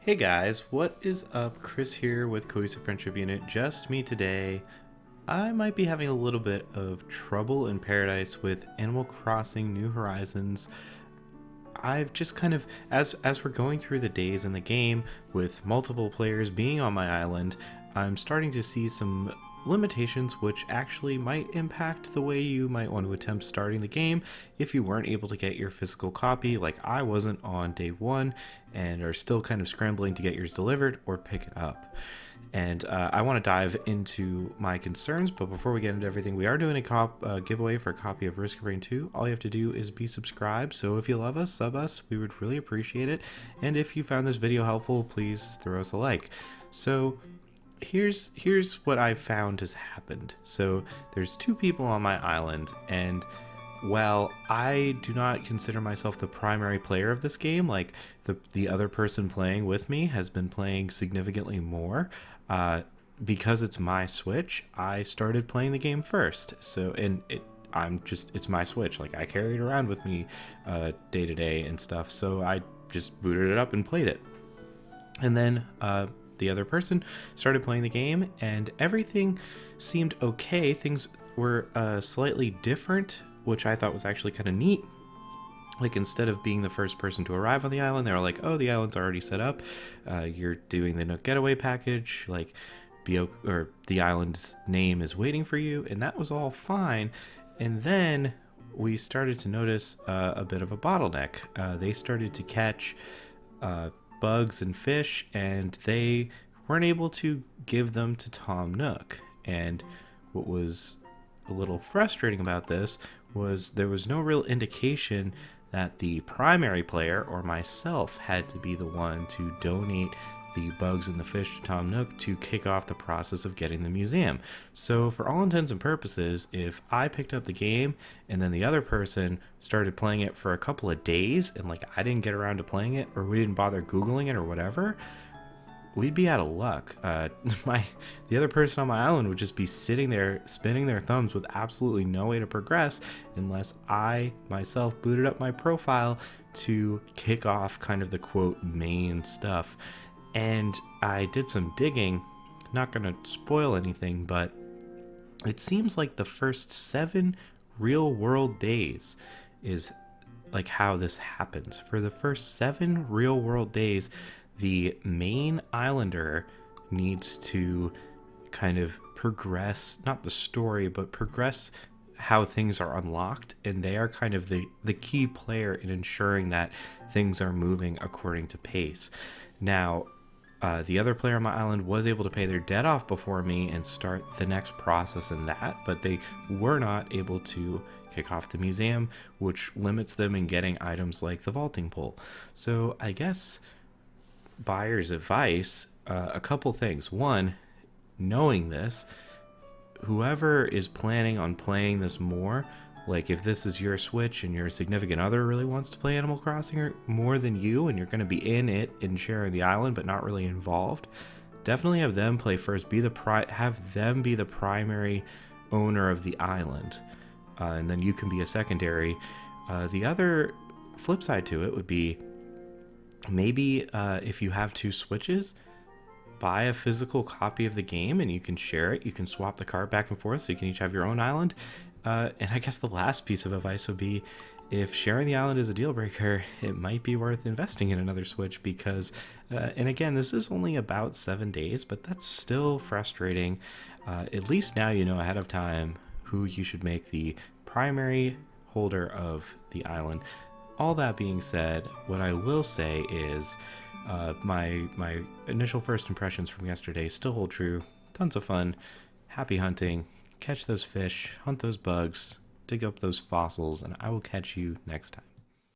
Hey guys, what is up? Chris here with Cohesive Friendship Unit. Just me today. I might be having a little bit of trouble in Paradise with Animal Crossing New Horizons. I've just kind of as we're going through the days in the game with multiple players being on my island, I'm starting to see some limitations which actually might impact the way you might want to attempt starting the game if you weren't able to get your physical copy like I wasn't on day one and are still kind of scrambling to get yours delivered or pick it up. And I want to dive into my concerns, but before we get into everything, we are doing a giveaway for a copy of Risk of Rain 2. All you have to do is be subscribed, so if you love us, sub us, we would really appreciate it. And if you found this video helpful, please throw us a like. So here's what I found has happened. So there's two people on my island, and while I do not consider myself the primary player of this game, like the other person playing with me has been playing significantly more. Because it's my Switch, I started playing the game first. So it's my Switch. Like I carry it around with me day to day and stuff. So I just booted it up and played it. And then the other person started playing the game, and everything seemed okay. Things were slightly different, which I thought was actually kind of neat. Like instead of being the first person to arrive on the island, they were like, "Oh, the island's already set up. You're doing the Nook Getaway package. Like, or the island's name is waiting for you," and that was all fine. And then we started to notice a bit of a bottleneck. They started to catch bugs and fish, and they weren't able to give them to Tom Nook. And what was a little frustrating about this was there was no real indication that the primary player or myself had to be the one to donate the bugs and the fish to Tom Nook to kick off the process of getting the museum. So for all intents and purposes, if I picked up the game and then the other person started playing it for a couple of days and like I didn't get around to playing it, or we didn't bother Googling it or whatever, we'd be out of luck. The other person on my island would just be sitting there spinning their thumbs with absolutely no way to progress unless I myself booted up my profile to kick off kind of the quote main stuff. And I did some digging, not gonna spoil anything, but it seems like the first 7 real world days is like how this happens. For the first 7 real world days, the main islander needs to kind of progress, not the story, but progress how things are unlocked, and they are kind of the key player in ensuring that things are moving according to pace. Now, the other player on my island was able to pay their debt off before me and start the next process in that, but they were not able to kick off the museum, which limits them in getting items like the vaulting pole. So I guess buyer's advice, a couple things. One, knowing this, whoever is planning on playing this more, like if this is your Switch and your significant other really wants to play Animal Crossing more than you, and you're going to be in it and sharing the island but not really involved, definitely have them play first. Have them be the primary owner of the island, and then you can be a secondary. The other flip side to it would be maybe if you have 2 Switches, buy a physical copy of the game and you can share it. You can swap the card back and forth so you can each have your own island. And I guess the last piece of advice would be, if sharing the island is a deal breaker, it might be worth investing in another Switch because, and again, this is only about 7 days, but that's still frustrating. At least now you know ahead of time who you should make the primary holder of the island. All that being said, what I will say is my initial first impressions from yesterday still hold true. Tons of fun, happy hunting. Catch those fish, hunt those bugs, dig up those fossils, and I will catch you next time.